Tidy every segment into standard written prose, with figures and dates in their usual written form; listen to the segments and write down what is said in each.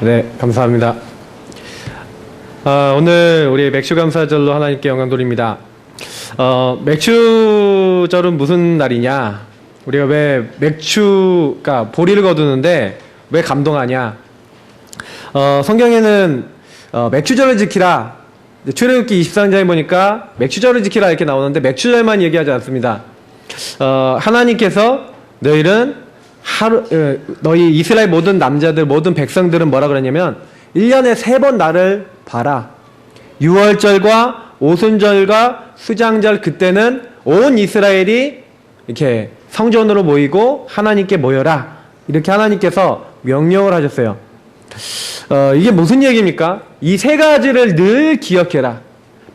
네, 감사합니다. 오늘 우리 맥주감사절로 하나님께 영광 돌립니다. 맥주절은 무슨 날이냐? 우리가 왜 맥주가 보리를 거두는데 왜 감동하냐? 성경에는 맥주절을 지키라. 출애굽기 23장에 보니까 맥주절을 지키라 이렇게 나오는데 맥주절만 얘기하지 않습니다. 하나님께서 너희 이스라엘 모든 남자들 모든 백성들은 뭐라 그러냐면 1년에 3번 나를 봐라. 6월절과 오순절과 수장절, 그때는 온 이스라엘이 이렇게 성전으로 모이고 하나님께 모여라. 이렇게 하나님께서 명령을 하셨어요. 이게 무슨 얘기입니까? 이 3가지를 늘 기억해라.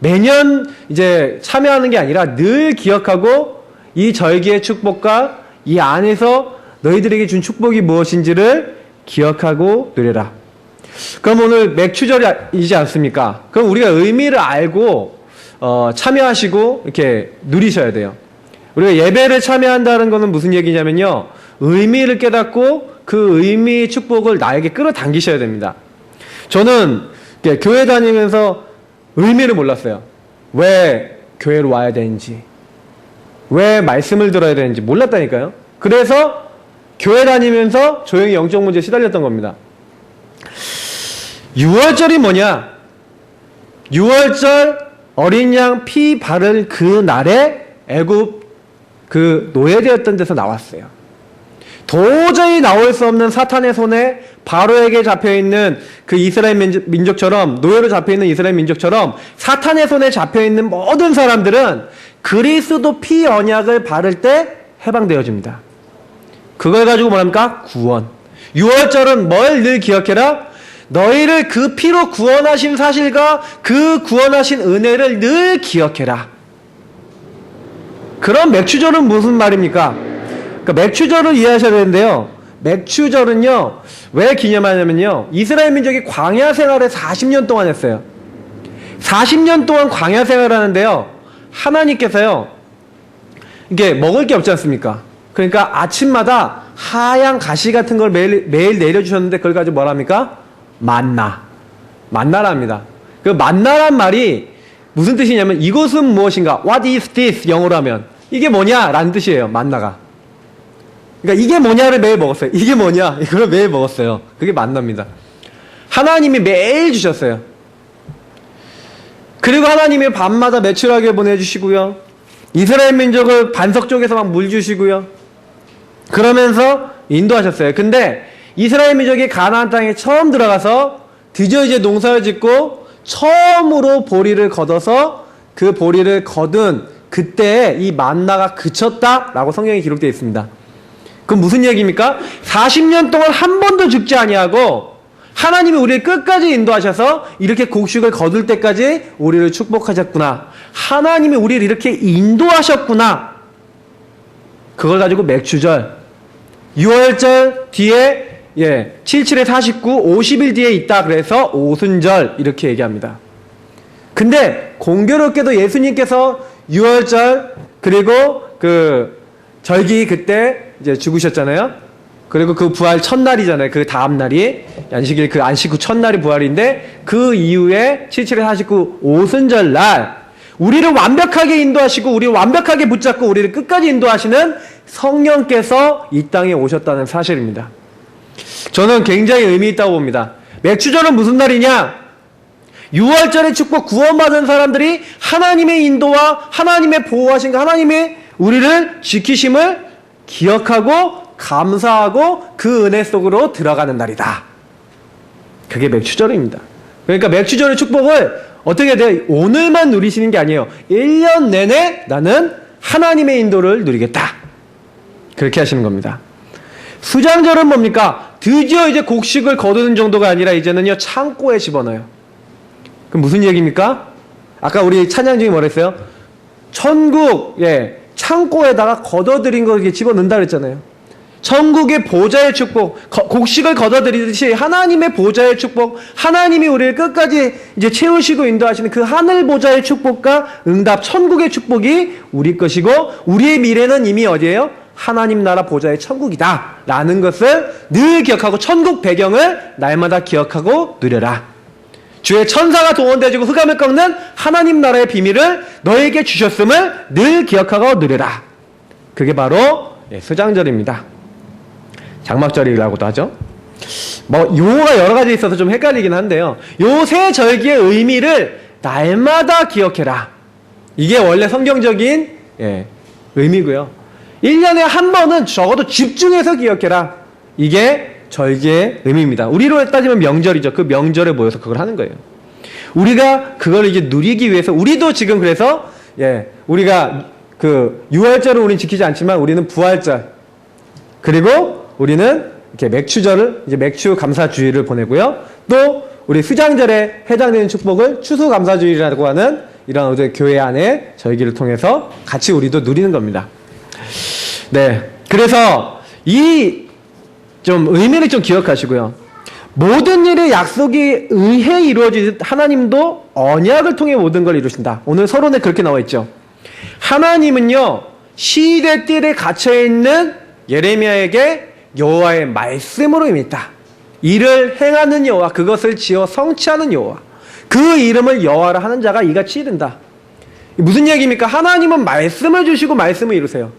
매년 이제 참여하는 게 아니라 늘 기억하고 이 절기의 축복과 이 안에서 너희들에게 준 축복이 무엇인지를 기억하고 누려라. 그럼 오늘 맥주절이지 않습니까? 그럼 우리가 의미를 알고 참여하시고 이렇게 누리셔야 돼요. 우리가 예배를 참여한다는 것은 무슨 얘기냐면요, 의미를 깨닫고 그 의미의 축복을 나에게 끌어당기셔야 됩니다. 저는 교회 다니면서 의미를 몰랐어요. 왜 교회로 와야 되는지, 왜 말씀을 들어야 되는지 몰랐다니까요. 그래서 교회 다니면서 조용히 영적 문제에 시달렸던 겁니다. 6월절이 뭐냐? 6월절 어린 양 피 바를 그 날에 애굽 그 노예되었던 데서 나왔어요. 도저히 나올 수 없는 사탄의 손에 바로에게 잡혀있는 그 이스라엘 민족처럼, 노예로 잡혀있는 이스라엘 민족처럼 사탄의 손에 잡혀있는 모든 사람들은 그리스도 피 언약을 바를 때 해방되어집니다. 그걸 가지고 뭐랍니까? 구원. 6월절은 뭘 늘 기억해라? 너희를 그 피로 구원하신 사실과 그 구원하신 은혜를 늘 기억해라. 그럼 맥주절은 무슨 말입니까? 그러니까 맥주절을 이해하셔야 되는데요, 맥주절은요 왜 기념하냐면요, 이스라엘 민족이 광야 생활을 40년 동안 했어요. 40년 동안 광야 생활을 하는데요, 하나님께서요 이게 먹을 게 없지 않습니까? 그러니까 아침마다 하얀 가시 같은 걸 매일 내려주셨는데 그걸 가지고 뭐랍니까? 만나랍니다. 그 만나란 말이 무슨 뜻이냐면 이것은 무엇인가? What is this? 영어로 하면 이게 뭐냐? 라는 뜻이에요. 만나가. 그러니까 이게 뭐냐를 매일 먹었어요. 이게 뭐냐? 이걸 매일 먹었어요. 그게 만나입니다. 하나님이 매일 주셨어요. 그리고 하나님이 밤마다 매출하게 보내주시고요, 이스라엘 민족을 반석 쪽에서 막 물 주시고요, 그러면서 인도하셨어요. 근데 이스라엘 민족이 가나안 땅에 처음 들어가서 드디어 이제 농사를 짓고 처음으로 보리를 걷어서 그 보리를 거둔 그때 이 만나가 그쳤다라고 성경에 기록되어 있습니다. 그럼 무슨 얘기입니까? 40년 동안 한 번도 죽지 아니하고 하나님이 우리를 끝까지 인도하셔서 이렇게 곡식을 거둘 때까지 우리를 축복하셨구나. 하나님이 우리를 이렇게 인도하셨구나. 그걸 가지고 맥주절, 6월절 뒤에 77에 49, 50일 뒤에 있다. 그래서 오순절 이렇게 얘기합니다. 근데 공교롭게도 예수님께서 6월절 그리고 그 절기 그때 이제 죽으셨잖아요. 그리고 그 부활 첫날이잖아요. 그 다음 날이 안식일, 그 안식 후 첫날이 부활인데 그 이후에 77에 49 오순절 날 우리를 완벽하게 인도하시고 우리를 완벽하게 붙잡고 우리를 끝까지 인도하시는 성령께서 이 땅에 오셨다는 사실입니다. 저는 굉장히 의미 있다고 봅니다. 맥주절은 무슨 날이냐? 6월절의 축복, 구원받은 사람들이 하나님의 인도와 하나님의 보호하신 하나님의 우리를 지키심을 기억하고 감사하고 그 은혜 속으로 들어가는 날이다. 그게 맥주절입니다. 그러니까 맥주절의 축복을 어떻게 돼요? 오늘만 누리시는 게 아니에요. 1년 내내 나는 하나님의 인도를 누리겠다. 그렇게 하시는 겁니다. 수장절은 뭡니까? 드디어 이제 곡식을 거두는 정도가 아니라 이제는요 창고에 집어넣어요. 그럼 무슨 얘기입니까? 아까 우리 찬양 중에 뭐랬어요? 천국 창고에다가 걷어들인 거 이렇게 집어넣는다 그랬잖아요. 천국의 보좌의 축복, 곡식을 걷어들이듯이 하나님의 보좌의 축복, 하나님이 우리를 끝까지 이제 채우시고 인도하시는 그 하늘 보좌의 축복과 응답, 천국의 축복이 우리 것이고 우리의 미래는 이미 어디예요? 하나님 나라 보좌의 천국이다 라는 것을 늘 기억하고 천국 배경을 날마다 기억하고 누려라. 주의 천사가 동원되어지고 흑암을 꺾는 하나님 나라의 비밀을 너에게 주셨음을 늘 기억하고 누려라. 그게 바로 수장절입니다. 장막절이라고도 하죠. 뭐 용어가 여러 가지 있어서 좀 헷갈리긴 한데요. 요 세 절기의 의미를 날마다 기억해라. 이게 원래 성경적인 의미고요. 1년에 한 번은 적어도 집중해서 기억해라. 이게 절기의 의미입니다. 우리로 따지면 명절이죠. 그 명절에 모여서 그걸 하는 거예요. 우리가 그걸 이제 누리기 위해서 우리도 지금 그래서 우리가 그 유월절을 우리는 지키지 않지만 우리는 부활절 그리고 우리는 이렇게 맥추절을 이제 맥추 감사주의를 보내고요. 또 우리 수장절에 해당되는 축복을 추수감사주의라고 하는 이런 어제 교회 안에 절기를 통해서 같이 우리도 누리는 겁니다. 네, 그래서 이 좀 의미를 좀 기억하시고요. 모든 일의 약속이 의해 이루어지듯 하나님도 언약을 통해 모든 걸 이루신다. 오늘 서론에 그렇게 나와 있죠. 하나님은요 시대 뜰에 갇혀있는 예레미야에게 여호와의 말씀으로 임했다. 이를 행하는 여호와, 그것을 지어 성취하는 여호와, 그 이름을 여호와라 하는 자가 이같이 이른다. 무슨 얘기입니까? 하나님은 말씀을 주시고 말씀을 이루세요.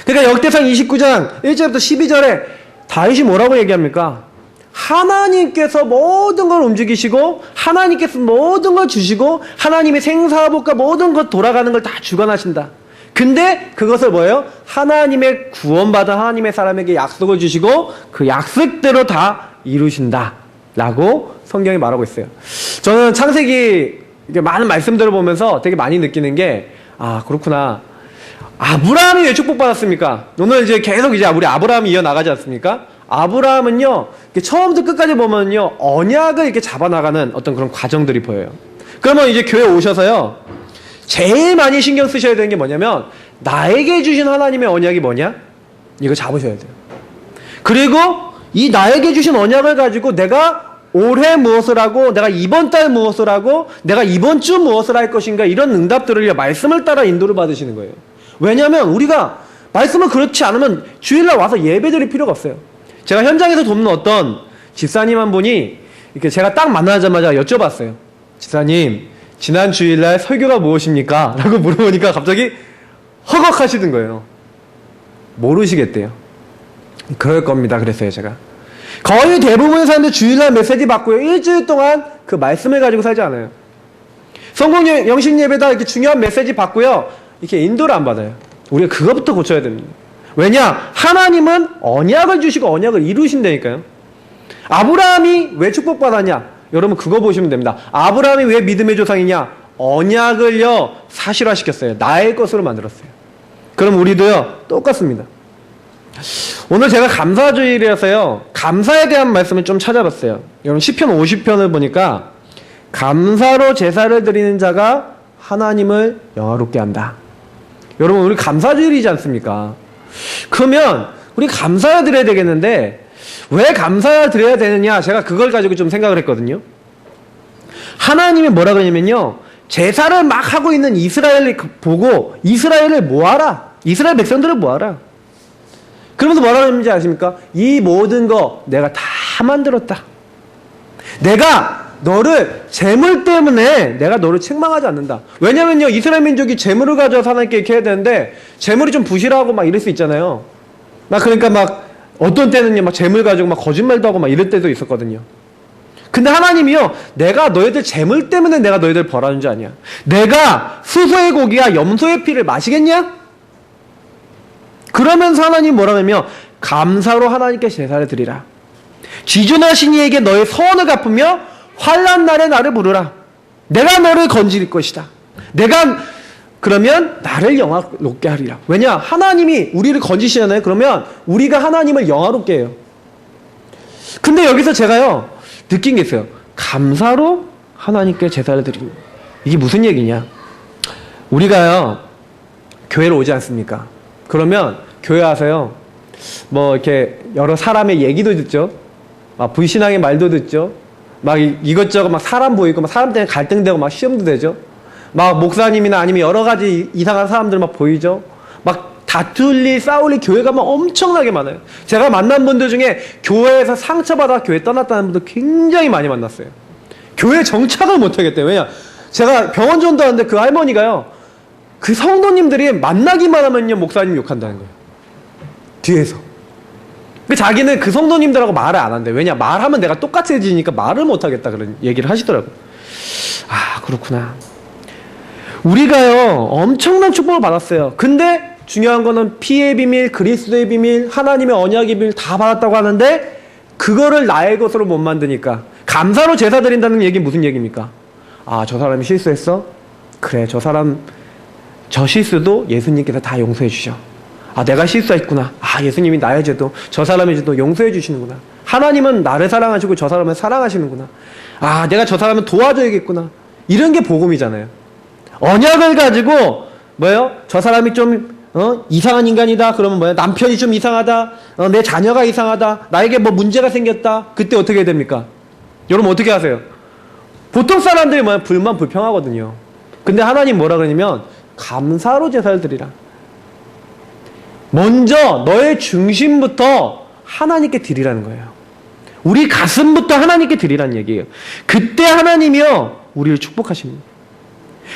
그러니까 역대상 29장 1절부터 12절에 다윗이 뭐라고 얘기합니까? 하나님께서 모든 걸 움직이시고 하나님께서 모든 걸 주시고 하나님의 생사복과 모든 것 돌아가는 걸 다 주관하신다. 근데 그것을 뭐예요? 하나님의 구원받은 하나님의 사람에게 약속을 주시고 그 약속대로 다 이루신다 라고 성경이 말하고 있어요. 저는 창세기 많은 말씀들을 보면서 되게 많이 느끼는 게 그렇구나. 아브라함이 왜 축복받았습니까? 오늘 이제 계속 이제 우리 아브라함이 이어나가지 않습니까? 아브라함은요, 처음부터 끝까지 보면요, 언약을 이렇게 잡아나가는 어떤 그런 과정들이 보여요. 그러면 이제 교회 오셔서요, 제일 많이 신경 쓰셔야 되는 게 뭐냐면, 나에게 주신 하나님의 언약이 뭐냐? 이거 잡으셔야 돼요. 그리고 이 나에게 주신 언약을 가지고 내가 올해 무엇을 하고, 내가 이번 달 무엇을 하고, 내가 이번 주 무엇을 할 것인가, 이런 응답들을 말씀을 따라 인도를 받으시는 거예요. 왜냐하면 우리가 말씀을 그렇지 않으면 주일날 와서 예배드릴 필요가 없어요. 제가 현장에서 돕는 어떤 집사님 한 분이 이렇게 제가 딱 만나자마자 여쭤봤어요. 집사님, 지난 주일날 설교가 무엇입니까? 라고 물어보니까 갑자기 허걱하시던 거예요. 모르시겠대요. 그럴 겁니다. 그랬어요, 제가. 거의 대부분의 사람들 주일날 메시지 받고요. 일주일 동안 그 말씀을 가지고 살지 않아요. 성공 영신 예배다 이렇게 중요한 메시지 받고요. 이렇게 인도를 안 받아요. 우리가 그것부터 고쳐야 됩니다. 왜냐? 하나님은 언약을 주시고 언약을 이루신다니까요. 아브라함이 왜 축복받았냐? 여러분 그거 보시면 됩니다. 아브라함이 왜 믿음의 조상이냐? 언약을요 사실화시켰어요. 나의 것으로 만들었어요. 그럼 우리도요 똑같습니다. 오늘 제가 감사주일이라서요 감사에 대한 말씀을 좀 찾아봤어요. 여러분 시편 50편을 보니까 감사로 제사를 드리는 자가 하나님을 영화롭게 한다. 여러분 우리 감사주일이지 않습니까? 그러면 우리 감사를 드려야 되겠는데 왜 감사를 드려야 되느냐? 제가 그걸 가지고 좀 생각을 했거든요. 하나님이 뭐라 그러냐면요, 제사를 막 하고 있는 이스라엘을 보고 이스라엘을 모아라. 이스라엘 백성들을 모아라. 그러면서 뭐라 그러는지 아십니까? 이 모든 거 내가 다 만들었다. 내가 너를 재물 때문에 내가 너를 책망하지 않는다. 왜냐면요 이스라엘 민족이 재물을 가져서 하나님께 이렇게 해야 되는데 재물이 좀 부실하고 막 이럴 수 있잖아요. 막 그러니까 막 어떤 때는요 막 재물 가지고 막 거짓말도 하고 막 이럴 때도 있었거든요. 근데 하나님이요 내가 너희들 재물 때문에 내가 너희들 벌하는 줄 아냐. 내가 수소의 고기와 염소의 피를 마시겠냐? 그러면서 하나님 뭐라 하냐면 감사로 하나님께 제사를 드리라. 지존하신 이에게 너의 서원을 갚으며 환난 날에 나를 부르라. 내가 너를 건질 것이다. 내가 그러면 나를 영화롭게 하리라. 왜냐? 하나님이 우리를 건지시잖아요. 그러면 우리가 하나님을 영화롭게 해요. 근데 여기서 제가요 느낀 게 있어요. 감사로 하나님께 제사를 드리는 이게 무슨 얘기냐? 우리가요 교회를 오지 않습니까? 그러면 교회 와서요 뭐 이렇게 여러 사람의 얘기도 듣죠. 막 불신앙의 말도 듣죠. 막 이것저것 막 사람 보이고 막 사람 때문에 갈등되고 막 시험도 되죠. 막 목사님이나 아니면 여러 가지 이상한 사람들 막 보이죠. 막 다툴 일, 싸울 일 교회 가면 엄청나게 많아요. 제가 만난 분들 중에 교회에서 상처받아 교회 떠났다는 분들 굉장히 많이 만났어요. 교회 정착을 못하겠대요. 왜냐? 제가 병원 전도하는데 그 할머니가요, 그 성도님들이 만나기만 하면요 목사님 욕한다는 거예요. 뒤에서. 근데 자기는 그 성도님들하고 말을 안 한대. 왜냐? 말하면 내가 똑같아지니까 말을 못하겠다 그런 얘기를 하시더라고요. 아, 그렇구나. 우리가요 엄청난 축복을 받았어요. 근데 중요한 거는 피의 비밀, 그리스도의 비밀, 하나님의 언약의 비밀 다 받았다고 하는데 그거를 나의 것으로 못 만드니까 감사로 제사 드린다는 얘기 무슨 얘기입니까? 아, 저 사람이 실수했어? 그래, 저 사람 저 실수도 예수님께서 다 용서해 주셔. 아, 내가 실수했구나. 아, 예수님이 나의 죄도 저 사람의 죄도 용서해 주시는구나. 하나님은 나를 사랑하시고 저 사람을 사랑하시는구나. 아, 내가 저 사람을 도와줘야겠구나. 이런 게 복음이잖아요. 언약을 가지고 뭐예요? 저 사람이 좀 이상한 인간이다. 그러면 뭐예요? 남편이 좀 이상하다. 내 자녀가 이상하다. 나에게 뭐 문제가 생겼다. 그때 어떻게 해야 됩니까? 여러분 어떻게 하세요? 보통 사람들이 뭐예요? 불만 불평하거든요. 근데 하나님 뭐라 그러냐면 감사로 제사를 드리라. 먼저 너의 중심부터 하나님께 드리라는 거예요. 우리 가슴부터 하나님께 드리라는 얘기예요. 그때 하나님이요 우리를 축복하십니다.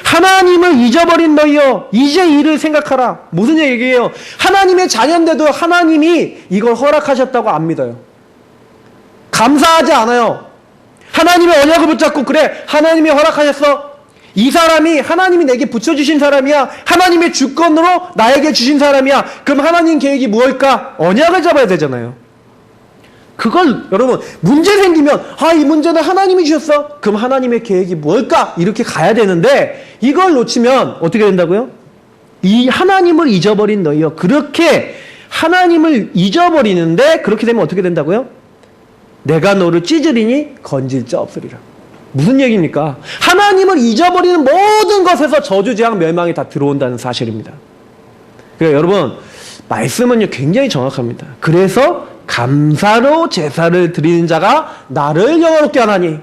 하나님을 잊어버린 너희여 이제 이를 생각하라. 무슨 얘기예요? 하나님의 자녀인데도 하나님이 이걸 허락하셨다고 안 믿어요. 감사하지 않아요. 하나님의 언약을 붙잡고 그래 하나님이 허락하셨어. 이 사람이 하나님이 내게 붙여주신 사람이야. 하나님의 주권으로 나에게 주신 사람이야. 그럼 하나님 계획이 무엇일까? 언약을 잡아야 되잖아요. 그걸 여러분 문제 생기면 이 문제는 하나님이 주셨어. 그럼 하나님의 계획이 뭘까? 이렇게 가야 되는데 이걸 놓치면 어떻게 된다고요? 이 하나님을 잊어버린 너희요. 그렇게 하나님을 잊어버리는데 그렇게 되면 어떻게 된다고요? 내가 너를 찢으리니 건질 자 없으리라. 무슨 얘기입니까? 하나님을 잊어버리는 모든 것에서 저주, 재앙, 멸망이 다 들어온다는 사실입니다. 그러니까 여러분 말씀은요 굉장히 정확합니다. 그래서 감사로 제사를 드리는 자가 나를 영화롭게 하나니.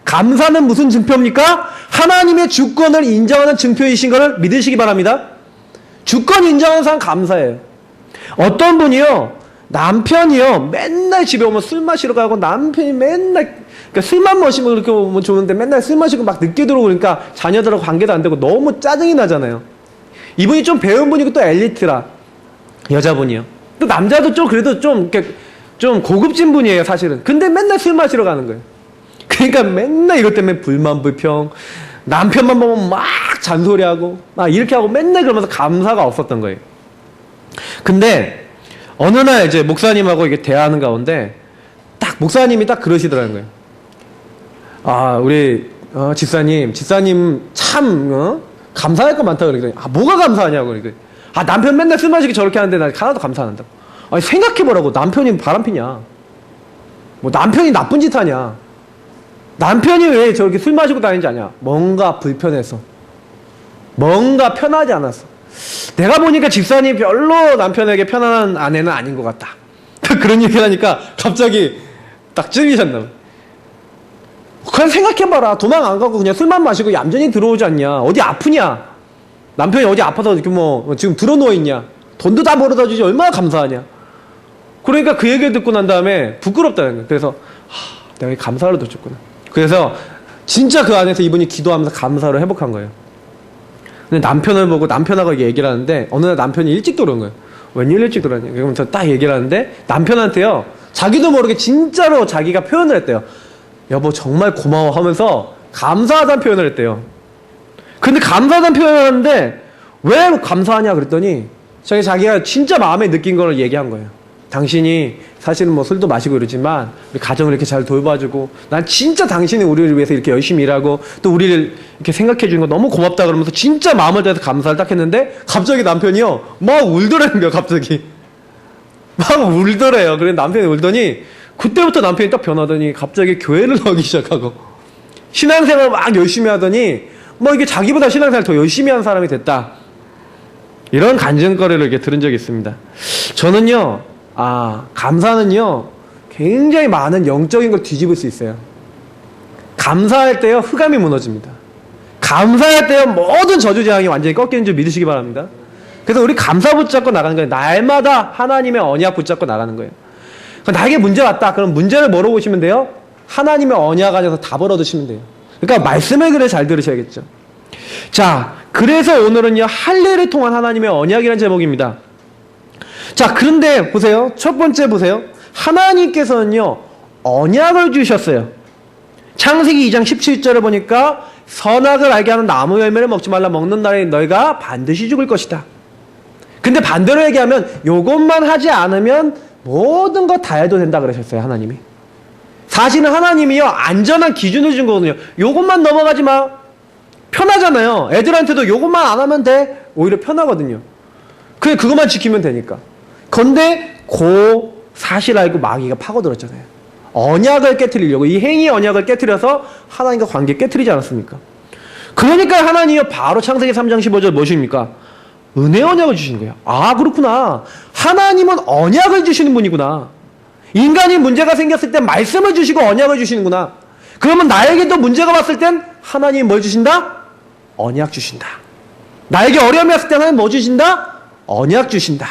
감사는 무슨 증표입니까? 하나님의 주권을 인정하는 증표이신 것을 믿으시기 바랍니다. 주권 인정하는 사람 감사해요. 어떤 분이요 남편이요 맨날 집에 오면 술 마시러 가고 남편이 맨날 그러니까 술만 마시면 그렇게 오면 좋은데 맨날 술 마시고 막 늦게 들어오고 그러니까 자녀들하고 관계도 안 되고 너무 짜증이 나잖아요. 이분이 좀 배운 분이고 또 엘리트라 여자분이요. 또 남자도 좀 그래도 좀 이렇게 좀 고급진 분이에요 사실은. 근데 맨날 술 마시러 가는 거예요. 그러니까 맨날 이것 때문에 불만 불평, 남편만 보면 막 잔소리하고 막 이렇게 하고 맨날 그러면서 감사가 없었던 거예요. 근데 어느 날 이제 목사님하고 이게 대화하는 가운데 딱 목사님이 딱 그러시더라는 거예요. 아, 우리 집사님 참 감사할 거 많다 그러더니 뭐가 감사하냐고 그러더니 남편 맨날 술 마시기 저렇게 하는데 나 하나도 감사 안 한다고. 아니 생각해보라고. 남편이 바람피냐? 뭐 남편이 나쁜 짓 하냐? 남편이 왜 저렇게 술 마시고 다니는지 아냐? 뭔가 불편해서, 뭔가 편하지 않았어. 내가 보니까 집사님 별로 남편에게 편안한 아내는 아닌 것 같다. 그런 얘기를 하니까 갑자기 딱 찔리셨나. 그냥 생각해봐라. 도망 안 가고 그냥 술만 마시고 얌전히 들어오지 않냐? 어디 아프냐? 남편이 어디 아파서 이렇게 뭐 지금 들어 누워 있냐? 돈도 다 벌어다 주지 얼마나 감사하냐? 그러니까 그 얘기를 듣고 난 다음에 부끄럽다는 거예요. 그래서 내가 감사를 더 줬구나. 그래서 진짜 그 안에서 이분이 기도하면서 감사로 회복한 거예요. 근데 남편을 보고 남편하고 얘기를 하는데 어느 날 남편이 일찍 들어온 거예요. 웬일 일찍 들어왔냐? 그러면서 딱 얘기를 하는데 남편한테요. 자기도 모르게 진짜로 자기가 표현을 했대요. 여보 정말 고마워 하면서 감사하다는 표현을 했대요. 근데 감사하다는 표현을 하는데 왜 감사하냐 그랬더니 자기가 진짜 마음에 느낀 걸 얘기한 거예요. 당신이 사실은 뭐 술도 마시고 이러지만 우리 가정을 이렇게 잘 돌봐주고 난 진짜 당신이 우리를 위해서 이렇게 열심히 일하고 또 우리를 이렇게 생각해 주는 거 너무 고맙다 그러면서 진짜 마음을 다해서 감사를 딱 했는데 갑자기 남편이요 막 울더라는 거예요. 갑자기 막 울더래요. 그래서 남편이 울더니 그때부터 남편이 딱 변하더니 갑자기 교회를 나오기 시작하고 신앙생활 막 열심히 하더니 뭐 이게 자기보다 신앙생활 더 열심히 하는 사람이 됐다. 이런 간증거리를 이렇게 들은 적이 있습니다. 저는요 감사는요 굉장히 많은 영적인 걸 뒤집을 수 있어요. 감사할 때요 흑암이 무너집니다. 감사할 때요 모든 저주재앙이 완전히 꺾이는 줄 믿으시기 바랍니다. 그래서 우리 감사 붙잡고 나가는 거예요. 날마다 하나님의 언약 붙잡고 나가는 거예요. 나에게 문제 왔다. 그럼 문제를 뭐로 보시면 돼요? 하나님의 언약 안에서 답을 얻으시면 돼요. 그러니까 말씀을 그래 잘 들으셔야겠죠. 자, 그래서 오늘은요, 할례를 통한 하나님의 언약이라는 제목입니다. 자, 그런데 보세요. 첫 번째 보세요. 하나님께서는요, 언약을 주셨어요. 창세기 2장 17절을 보니까 선악을 알게 하는 나무 열매를 먹지 말라. 먹는 날에 너희가 반드시 죽을 것이다. 근데 반대로 얘기하면 요것만 하지 않으면 모든 거 다 해도 된다 그러셨어요. 하나님이. 사실은 하나님이요, 안전한 기준을 준 거거든요. 요것만 넘어가지 마. 편하잖아요. 애들한테도 요것만 안 하면 돼. 오히려 편하거든요. 그냥 그것만 지키면 되니까. 근데 그 사실 알고 마귀가 파고들었잖아요. 언약을 깨트리려고, 이 행위의 언약을 깨트려서 하나님과 관계 깨트리지 않았습니까? 그러니까 하나님이 바로 창세기 3장 15절 무엇입니까? 은혜 언약을 주시는 거예요. 아, 그렇구나. 하나님은 언약을 주시는 분이구나. 인간이 문제가 생겼을 때 말씀을 주시고 언약을 주시는구나. 그러면 나에게도 문제가 왔을 땐 하나님이 뭘 주신다? 언약 주신다. 나에게 어려움이 왔을 때 하나님 뭐 주신다? 언약 주신다.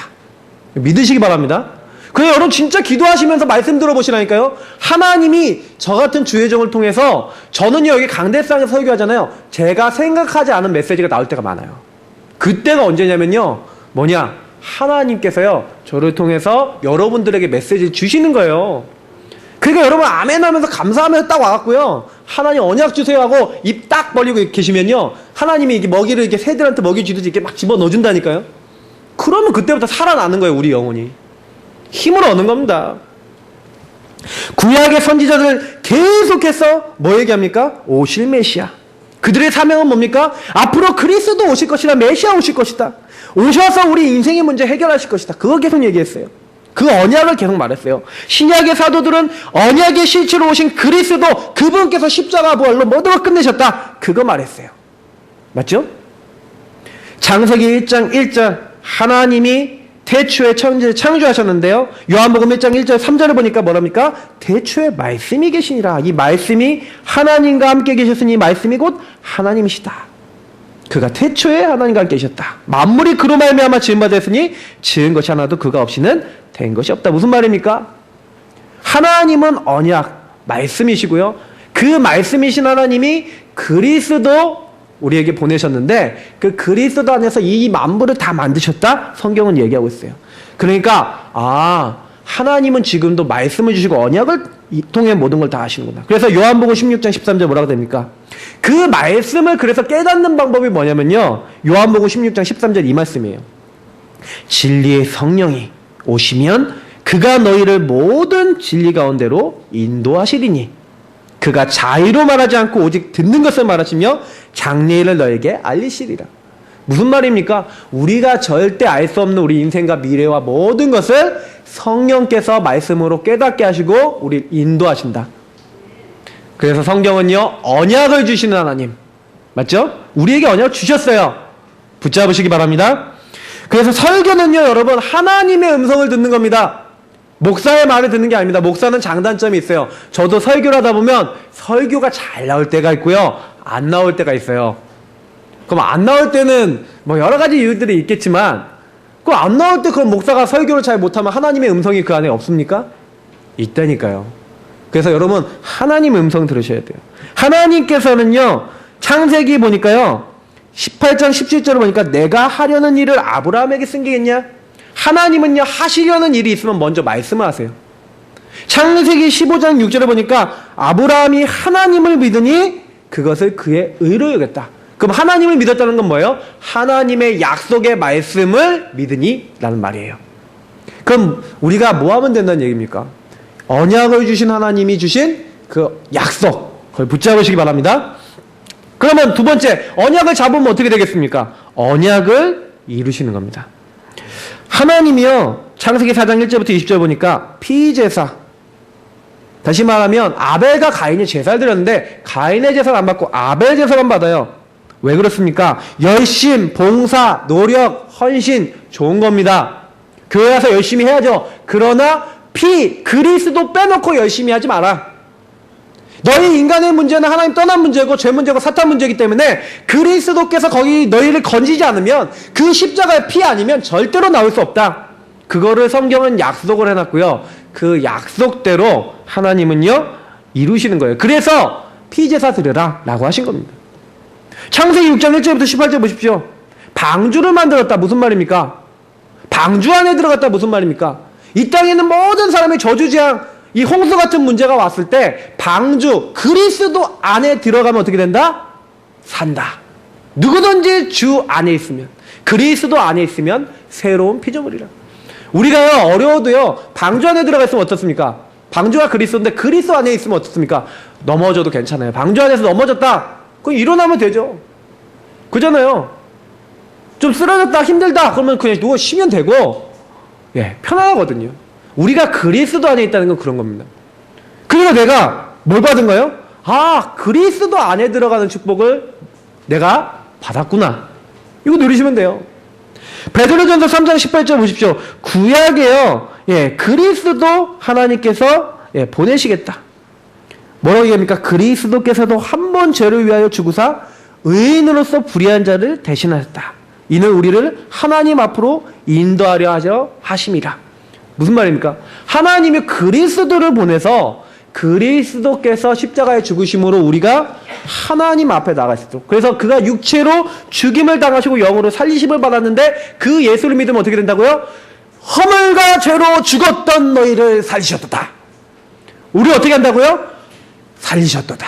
믿으시기 바랍니다. 그래서 여러분 진짜 기도하시면서 말씀 들어보시라니까요. 하나님이 저 같은 주혜정을 통해서, 저는요 여기 강대상에서 설교하잖아요. 제가 생각하지 않은 메시지가 나올 때가 많아요. 그때가 언제냐면요, 뭐냐, 하나님께서요 저를 통해서 여러분들에게 메시지를 주시는 거예요. 그러니까 여러분 아멘 하면서 감사하면서 딱 와갖고요, 하나님 언약 주세요 하고 입 딱 벌리고 계시면요, 하나님이 이게 먹이를 이렇게 새들한테 먹이 주듯이 이렇게 막 집어 넣어준다니까요. 그러면 그때부터 살아나는 거예요. 우리 영혼이 힘을 얻는 겁니다. 구약의 선지자들 계속해서 뭐 얘기합니까? 오실 메시아. 그들의 사명은 뭡니까? 앞으로 그리스도 오실 것이다. 메시아 오실 것이다. 오셔서 우리 인생의 문제 해결하실 것이다. 그거 계속 얘기했어요. 그 언약을 계속 말했어요. 신약의 사도들은 언약의 실체로 오신 그리스도, 그분께서 십자가 부활로 모든 걸 끝내셨다. 그거 말했어요. 맞죠? 창세기 1장 1절 하나님이 태초에 천지를 창조하셨는데요. 요한복음 1장 1절 3절을 보니까 뭐랍니까? 태초에 말씀이 계시니라. 이 말씀이 하나님과 함께 계셨으니 말씀이 곧 하나님이시다. 그가 태초에 하나님과 함께 계셨다. 만물이 그로 말미암아 지은 바 되었으니 지은 것이 하나도 그가 없이는 된 것이 없다. 무슨 말입니까? 하나님은 언약, 말씀이시고요. 그 말씀이신 하나님이 그리스도 우리에게 보내셨는데 그 그리스도 안에서 이 만물을 다 만드셨다? 성경은 얘기하고 있어요. 그러니까 하나님은 지금도 말씀을 주시고 언약을 통해 모든 걸 다 하시는구나. 그래서 요한복음 16장 13절 뭐라고 됩니까? 그 말씀을 그래서 깨닫는 방법이 뭐냐면요, 요한복음 16장 13절 이 말씀이에요. 진리의 성령이 오시면 그가 너희를 모든 진리 가운데로 인도하시리니 그가 자의로 말하지 않고 오직 듣는 것을 말하시며 장래일을 너에게 알리시리라. 무슨 말입니까? 우리가 절대 알 수 없는 우리 인생과 미래와 모든 것을 성령께서 말씀으로 깨닫게 하시고 우리를 인도하신다. 그래서 성경은요, 언약을 주시는 하나님, 맞죠? 우리에게 언약을 주셨어요. 붙잡으시기 바랍니다. 그래서 설교는요, 여러분, 하나님의 음성을 듣는 겁니다. 목사의 말을 듣는 게 아닙니다. 목사는 장단점이 있어요. 저도 설교를 하다 보면 설교가 잘 나올 때가 있고요, 안 나올 때가 있어요. 그럼 안 나올 때는 뭐 여러 가지 이유들이 있겠지만, 그럼 안 나올 때 그럼 목사가 설교를 잘 못하면 하나님의 음성이 그 안에 없습니까? 있다니까요. 그래서 여러분, 하나님의 음성 들으셔야 돼요. 하나님께서는요, 창세기 보니까요, 18장 17절을 보니까 내가 하려는 일을 아브라함에게 숨기겠냐? 하나님은요, 하시려는 일이 있으면 먼저 말씀을 하세요. 창세기 15장 6절에 보니까 아브라함이 하나님을 믿으니 그것을 그의 의로 여겼다. 그럼 하나님을 믿었다는 건 뭐예요? 하나님의 약속의 말씀을 믿으니 라는 말이에요. 그럼 우리가 뭐 하면 된다는 얘기입니까? 언약을 주신 하나님이 주신 그 약속, 그걸 붙잡으시기 바랍니다. 그러면 두 번째, 언약을 잡으면 어떻게 되겠습니까? 언약을 이루시는 겁니다. 하나님이요, 창세기 4장 1절부터 20절 보니까 피제사, 다시 말하면 아벨과 가인이 제사를 드렸는데 가인의 제사를 안 받고 아벨 제사만 받아요. 왜 그렇습니까? 열심, 봉사, 노력, 헌신 좋은 겁니다. 교회 와서 열심히 해야죠. 그러나 그리스도 빼놓고 열심히 하지 마라. 너희 인간의 문제는 하나님 떠난 문제고 죄 문제고 사탄 문제이기 때문에 그리스도께서 거기 너희를 건지지 않으면 그 십자가의 피 아니면 절대로 나올 수 없다. 그거를 성경은 약속을 해놨고요. 그 약속대로 하나님은요 이루시는 거예요. 그래서 피제사 드려라 라고 하신 겁니다. 창세기 6장 1절부터 18절 보십시오. 방주를 만들었다. 무슨 말입니까? 방주 안에 들어갔다. 무슨 말입니까? 이 땅에 있는 모든 사람의 저주재앙, 이 홍수 같은 문제가 왔을 때 방주, 그리스도 안에 들어가면 어떻게 된다? 산다. 누구든지 주 안에 있으면, 그리스도 안에 있으면 새로운 피조물이라. 우리가요 어려워도요 방주 안에 들어가 있으면 어떻습니까? 방주가 그리스도인데 그리스도 안에 있으면 어떻습니까? 넘어져도 괜찮아요. 방주 안에서 넘어졌다. 그럼 일어나면 되죠. 그잖아요. 좀 쓰러졌다, 힘들다, 그러면 그냥 누워 쉬면 되고, 예, 편안하거든요. 우리가 그리스도 안에 있다는 건 그런 겁니다. 그리고 내가 뭘 받은 거예요? 아, 그리스도 안에 들어가는 축복을 내가 받았구나. 이거 누리시면 돼요. 베드로전서 3장 18절 보십시오. 구약에요, 예, 그리스도 하나님께서 예, 보내시겠다. 뭐라고 얘기합니까? 그리스도께서도 한 번 죄를 위하여 죽으사 의인으로서 불의한 자를 대신하셨다. 이는 우리를 하나님 앞으로 인도하려 하심이라. 무슨 말입니까? 하나님이 그리스도를 보내서 그리스도께서 십자가에 죽으심으로 우리가 하나님 앞에 나가 있었죠. 그래서 그가 육체로 죽임을 당하시고 영으로 살리심을 받았는데 그 예수를 믿으면 어떻게 된다고요? 허물과 죄로 죽었던 너희를 살리셨도다. 우리 어떻게 한다고요? 살리셨도다.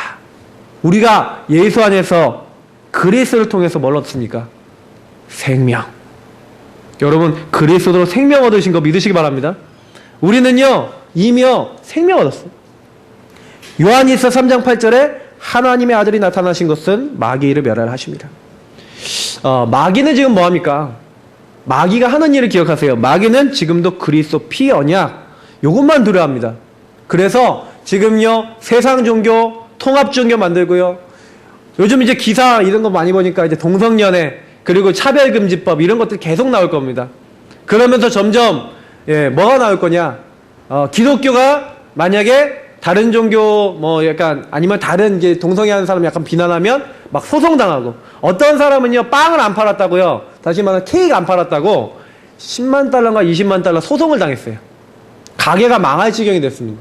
우리가 예수 안에서 그리스도를 통해서 뭘 얻습니까? 생명. 여러분 그리스도로 생명 얻으신 거 믿으시기 바랍니다. 우리는요 이미요 생명 얻었어요. 요한일서 3장 8절에 하나님의 아들이 나타나신 것은 마귀를 멸하라 하십니다. 마귀는 지금 뭐합니까? 마귀가 하는 일을 기억하세요. 마귀는 지금도 그리스도 피 언약 요것만 두려워합니다. 그래서 지금요 세상 종교 통합 종교 만들고요. 요즘 이제 기사 이런 거 많이 보니까 이제 동성연애 그리고 차별금지법 이런 것들이 계속 나올 겁니다. 그러면서 점점 예, 뭐가 나올 거냐? 기독교가 만약에 다른 종교 뭐 약간 아니면 다른 이제 동성애하는 사람 약간 비난하면 막 소송당하고 어떤 사람은요 빵을 안 팔았다고요. 다시 말하면 케이크 안 팔았다고 10만 달러인가 20만 달러 소송을 당했어요. 가게가 망할 지경이 됐습니다.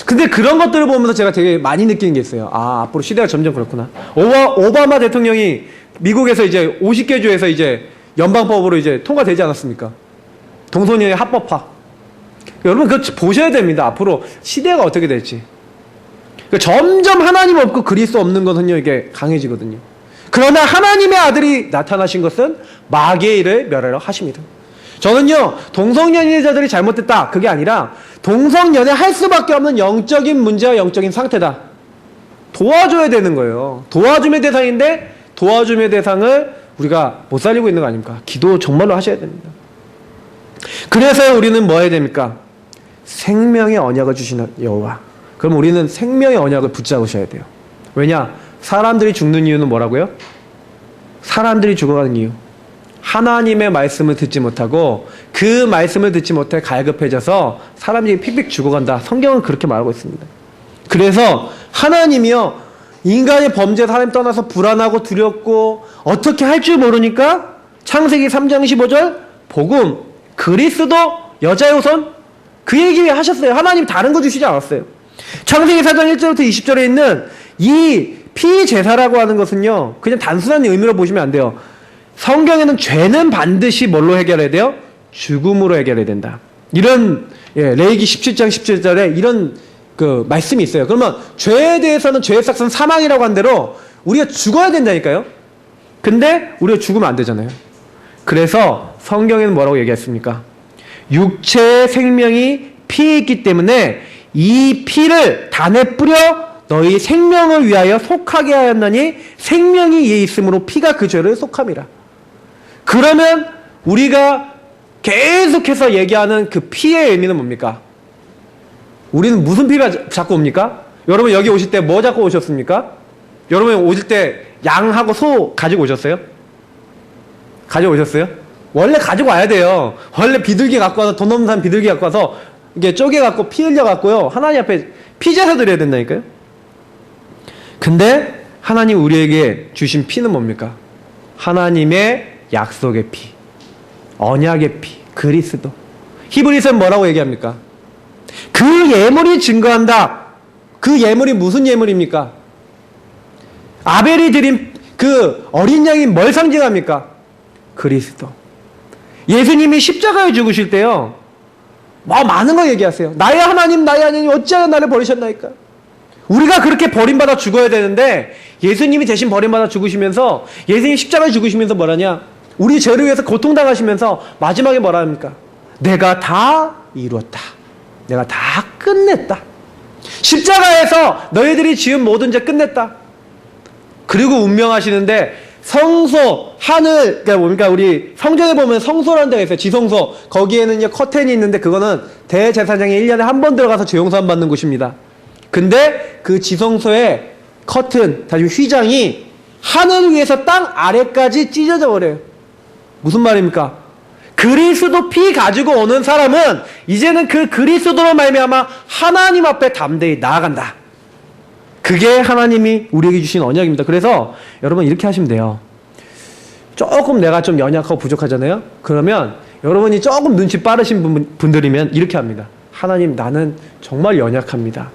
근데 그런 것들을 보면서 제가 되게 많이 느끼는 게 있어요. 아, 앞으로 시대가 점점 그렇구나. 오바마 대통령이 미국에서 이제 50개 주에서 이제 연방법으로 이제 통과되지 않았습니까? 동성애의 합법화. 여러분 그거 보셔야 됩니다. 앞으로 시대가 어떻게 될지. 그러니까 점점 하나님 없고 그리스도 없는 것은요 이게 강해지거든요. 그러나 하나님의 아들이 나타나신 것은 마귀의 일을 멸하려 하십니다. 저는요 동성연애자들이 잘못됐다 그게 아니라 동성연애 할 수밖에 없는 영적인 문제와 영적인 상태다. 도와줘야 되는 거예요. 도와줌의 대상인데 도와줌의 대상을 우리가 못 살리고 있는 거 아닙니까? 기도 정말로 하셔야 됩니다. 그래서 우리는 뭐 해야 됩니까? 생명의 언약을 주시는 여호와. 그럼 우리는 생명의 언약을 붙잡으셔야 돼요. 왜냐? 사람들이 죽는 이유는 뭐라고요? 사람들이 죽어가는 이유. 하나님의 말씀을 듣지 못하고 그 말씀을 듣지 못해 갈급해져서 사람들이 픽픽 죽어간다. 성경은 그렇게 말하고 있습니다. 그래서 하나님이요 인간의 범죄에서 하나님 떠나서 불안하고 두렵고 어떻게 할 줄 모르니까 창세기 3장 15절 복음 그리스도 여자의 후손 그 얘기 하셨어요. 하나님 다른 거 주시지 않았어요. 창세기 4장 1절부터 20절에 있는 이 피제사라고 하는 것은요 그냥 단순한 의미로 보시면 안 돼요. 성경에는 죄는 반드시 뭘로 해결해야 돼요? 죽음으로 해결해야 된다. 이런 레위기 17장 17절에 이런 그 말씀이 있어요. 그러면 죄에 대해서는 죄의 삭은 사망이라고 한 대로 우리가 죽어야 된다니까요. 근데 우리가 죽으면 안 되잖아요. 그래서 성경에는 뭐라고 얘기했습니까? 육체의 생명이 피에 있기 때문에 이 피를 단에 뿌려 너희 생명을 위하여 속하게 하였나니 생명이 이에 있으므로 피가 그 죄를 속함이라. 그러면 우리가 계속해서 얘기하는 그 피의 의미는 뭡니까? 우리는 무슨 피가 자꾸 옵니까? 여러분 여기 오실 때 뭐 잡고 오셨습니까? 여러분 오실 때 양하고 소 가지고 오셨어요? 가지고 오셨어요? 원래 가지고 와야 돼요. 원래 비둘기 갖고 와서 돈 없는 사람 비둘기 갖고 와서 이게 쪼개 갖고 피 흘려 갖고요 하나님 앞에 피제사 드려야 된다니까요. 근데 하나님 우리에게 주신 피는 뭡니까? 하나님의 약속의 피, 언약의 피, 그리스도. 히브리서는 뭐라고 얘기합니까? 그 예물이 증거한다. 그 예물이 무슨 예물입니까? 아벨이 드린 그 어린 양이 뭘 상징합니까? 그리스도. 예수님이 십자가에 죽으실 때요, 뭐 많은 거 얘기하세요. 나의 하나님, 나의 하나님, 어찌하여 나를 버리셨나이까? 우리가 그렇게 버림받아 죽어야 되는데 예수님이 대신 버림받아 죽으시면서, 예수님이 십자가에 죽으시면서 뭐라냐? 우리 죄를 위해서 고통당하시면서 마지막에 뭐라 합니까? 내가 다 이루었다. 내가 다 끝냈다. 십자가에서 너희들이 지은 모든 죄 끝냈다. 그리고 운명하시는데 성소, 하늘, 그러니까 뭡니까? 우리 성전에 보면 성소라는 데가 있어요. 지성소. 거기에는 커튼이 있는데 그거는 대제사장이 1년에 한 번 들어가서 죄용서만 받는 곳입니다. 근데 그 지성소의 커튼, 다시 휘장이 하늘 위에서 땅 아래까지 찢어져 버려요. 무슨 말입니까? 그리스도 피 가지고 오는 사람은 이제는 그 그리스도로 말미암아 하나님 앞에 담대히 나아간다. 그게 하나님이 우리에게 주신 언약입니다. 그래서 여러분 이렇게 하시면 돼요. 조금 내가 좀 연약하고 부족하잖아요. 그러면 여러분이 조금 눈치 빠르신 분들이면 이렇게 합니다. 하나님, 나는 정말 연약합니다.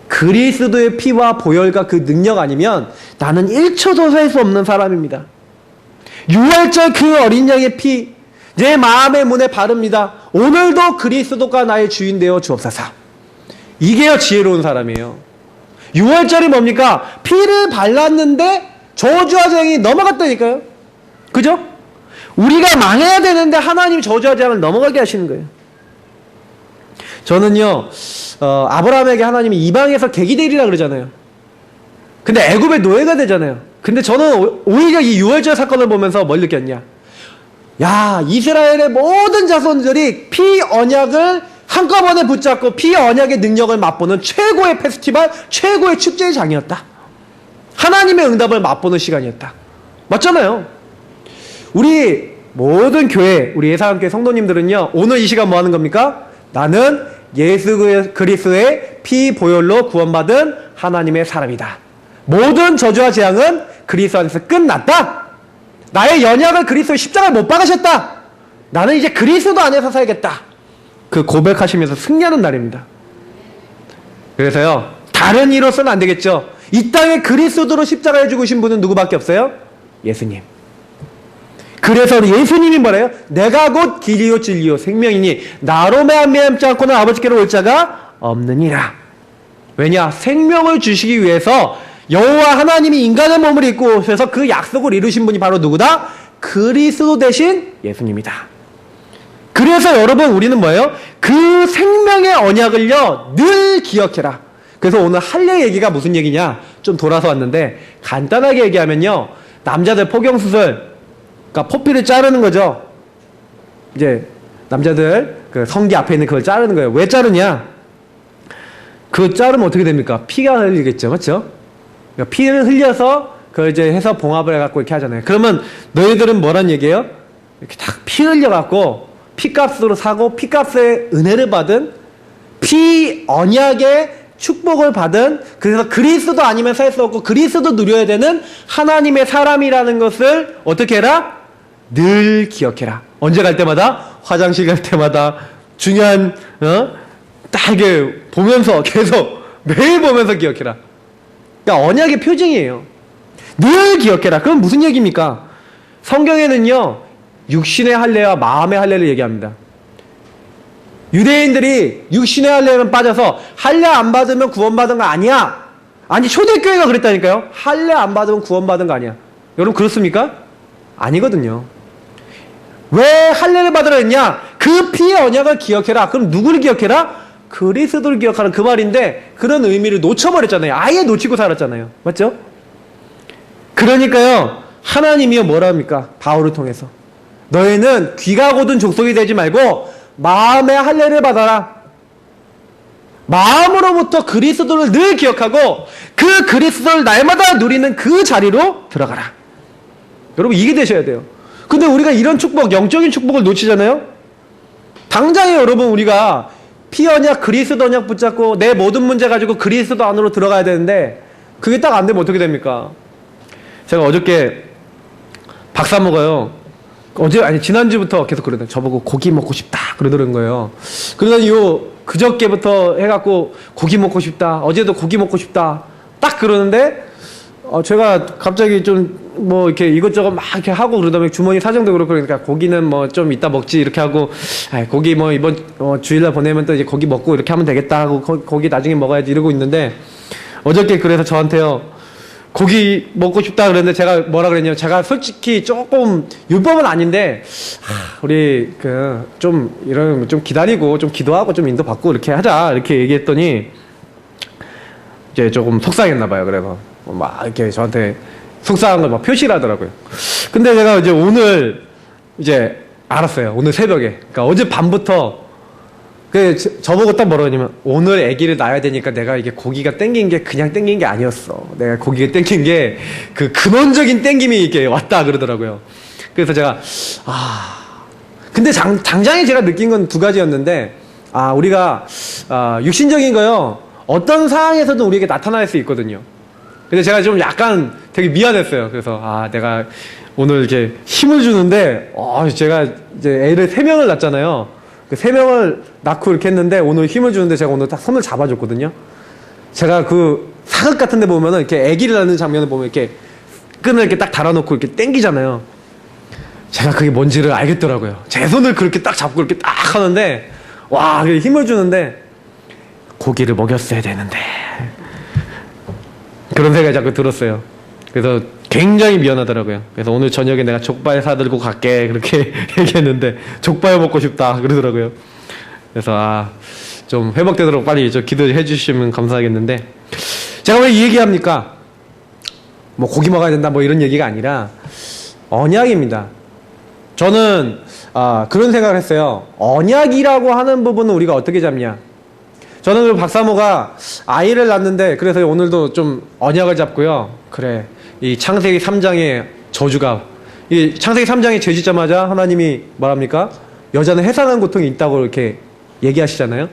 그리스도의 피와 보혈과 그 능력 아니면 나는 1초도 살 수 없는 사람입니다. 유월절 그 어린 양의 피 내 마음의 문에 바릅니다. 오늘도 그리스도가 나의 주인 되어 주옵소서. 이게요 지혜로운 사람이에요. 유월절이 뭡니까? 피를 발랐는데 저주와 재앙이 넘어갔다니까요. 그죠? 우리가 망해야 되는데 하나님이 저주와 재앙을 넘어가게 하시는 거예요. 저는요 아브라함에게 하나님이 이방에서 객이 되리라 그러잖아요. 근데 애굽의 노예가 되잖아요. 근데 저는 오히려 이 유월절 사건을 보면서 뭘 느꼈냐? 야, 이스라엘의 모든 자손들이 피 언약을 한꺼번에 붙잡고 피 언약의 능력을 맛보는 최고의 페스티벌, 최고의 축제의 장이었다. 하나님의 응답을 맛보는 시간이었다. 맞잖아요. 우리 모든 교회, 우리 예사함교회 성도님들은요, 오늘 이 시간 뭐 하는 겁니까? 나는 예수 그리스도의 피 보혈로 구원받은 하나님의 사람이다. 모든 저주와 재앙은 그리스도 안에서 끝났다. 나의 연약을 그리스도의 십자가에 못 박으셨다. 나는 이제 그리스도 안에서 살겠다. 그 고백하시면서 승리하는 날입니다. 그래서요, 다른 이로서는 안 되겠죠. 이 땅에 그리스도로 십자가에 죽으신 분은 누구밖에 없어요? 예수님. 그래서 예수님이 뭐래요? 내가 곧 길이요 진리요 생명이니 나로 말미암지 않고는 아버지께로 올 자가 없느니라. 왜냐? 생명을 주시기 위해서 여호와 하나님이 인간의 몸을 입고 오셔서 그 약속을 이루신 분이 바로 누구다? 그리스도 대신 예수님이다. 그래서 여러분 우리는 뭐예요? 그 생명의 언약을요 늘 기억해라. 그래서 오늘 할례 얘기가 무슨 얘기냐? 좀 돌아서 왔는데 간단하게 얘기하면요, 남자들 포경수술, 그러니까 포피를 자르는 거죠. 이제 남자들 그 성기 앞에 있는 그걸 자르는 거예요. 왜 자르냐? 그거 자르면 어떻게 됩니까? 피가 흘리겠죠, 맞죠? 그러니까 피를 흘려서 그걸 이제 해서 봉합을 해갖고 이렇게 하잖아요. 그러면 너희들은 뭐란 얘기예요? 이렇게 딱 피 흘려갖고 피값으로 사고 피값의 은혜를 받은, 피 언약의 축복을 받은, 그래서 그리스도 아니면 살 수 없고 그리스도 누려야 되는 하나님의 사람이라는 것을 어떻게 해라? 늘 기억해라. 언제 갈 때마다? 화장실 갈 때마다, 중요한 딱 이게 보면서 계속 매일 보면서 기억해라. 그러니까 언약의 표징이에요. 늘 기억해라. 그럼 무슨 얘기입니까? 성경에는요 육신의 할례와 마음의 할례를 얘기합니다. 유대인들이 육신의 할례는 빠져서 할례 안 받으면 구원받은 거 아니야. 아니, 초대교회가 그랬다니까요. 할례 안 받으면 구원받은 거 아니야. 여러분 그렇습니까? 아니거든요. 왜 할례를 받으라 했냐? 그 피의 언약을 기억해라. 그럼 누구를 기억해라? 그리스도를 기억하는 그 말인데, 그런 의미를 놓쳐버렸잖아요. 아예 놓치고 살았잖아요. 맞죠? 그러니까요 하나님이요 뭐라 합니까? 바울을 통해서 너희는 귀가 고든 족속이 되지 말고 마음의 할례를 받아라. 마음으로부터 그리스도를 늘 기억하고 그 그리스도를 날마다 누리는 그 자리로 들어가라. 여러분 이게 되셔야 돼요. 근데 우리가 이런 축복, 영적인 축복을 놓치잖아요. 당장에 여러분 우리가 피 언약, 그리스도 언약 붙잡고 내 모든 문제 가지고 그리스도 안으로 들어가야 되는데, 그게 딱 안 되면 어떻게 됩니까? 제가 어저께 박사모가요. 아니 지난주부터 계속 그러더니 저보고 고기 먹고 싶다 그러더는 거예요. 그러더니 그저께부터 해갖고 고기 먹고 싶다. 어제도 고기 먹고 싶다. 딱 그러는데 제가 갑자기 좀 뭐 이렇게 이것저것 막 이렇게 하고 그러다 보니 주머니 사정도 그렇고 그러니까 고기는 뭐 좀 이따 먹지 이렇게 하고 고기 뭐 이번 주일날 보내면 또 이제 고기 먹고 이렇게 하면 되겠다 하고 고기 나중에 먹어야지 이러고 있는데 어저께 그래서 저한테요 고기 먹고 싶다 그랬는데 제가 뭐라 그랬냐면 제가 솔직히 조금 율법은 아닌데 우리 좀 이런 좀 기다리고 좀 기도하고 좀 인도받고 이렇게 하자 이렇게 얘기했더니 이제 조금 속상했나 봐요. 그래서 막 이렇게 저한테 속상한 걸 막 표시를 하더라고요. 근데 제가 이제 오늘 이제 알았어요. 오늘 새벽에. 그러니까 어제 밤부터 저보고 딱 뭐라고 하냐면 오늘 아기를 낳아야 되니까 내가 이게 고기가 땡긴 게 그냥 땡긴 게 아니었어. 내가 고기가 땡긴 게 그 근원적인 땡김이 이렇게 왔다 그러더라고요. 그래서 제가 근데 당장에 제가 느낀 건 두 가지였는데 우리가 육신적인 거요. 어떤 상황에서도 우리에게 나타날 수 있거든요. 근데 제가 좀 약간 되게 미안했어요. 그래서 내가 오늘 이렇게 힘을 주는데 제가 이제 애를 3명을 낳잖아요. 그 3명을 낳고 이렇게 했는데 오늘 힘을 주는데 제가 오늘 딱 손을 잡아줬거든요. 제가 그 사극 같은 데 보면은 이렇게 아기를 낳는 장면을 보면 이렇게 끈을 이렇게 딱 달아놓고 이렇게 당기잖아요. 제가 그게 뭔지를 알겠더라고요. 제 손을 그렇게 딱 잡고 이렇게 딱 하는데 힘을 주는데 고기를 먹였어야 되는데 그런 생각이 자꾸 들었어요. 그래서 굉장히 미안하더라고요. 그래서 오늘 저녁에 내가 족발 사들고 갈게 그렇게 얘기했는데 족발 먹고 싶다 그러더라고요. 그래서 좀 회복되도록 빨리 기도해 주시면 감사하겠는데 제가 왜 이 얘기합니까? 뭐 고기 먹어야 된다 뭐 이런 얘기가 아니라 언약입니다. 저는 그런 생각을 했어요. 언약이라고 하는 부분은 우리가 어떻게 잡냐? 저는 그 박사모가 아이를 낳는데 그래서 오늘도 좀 언약을 잡고요. 그래, 이 창세기 3장의 저주가 이 창세기 3장에 죄 짓자마자 하나님이 말합니까? 여자는 해산하는 고통이 있다고 이렇게 얘기하시잖아요.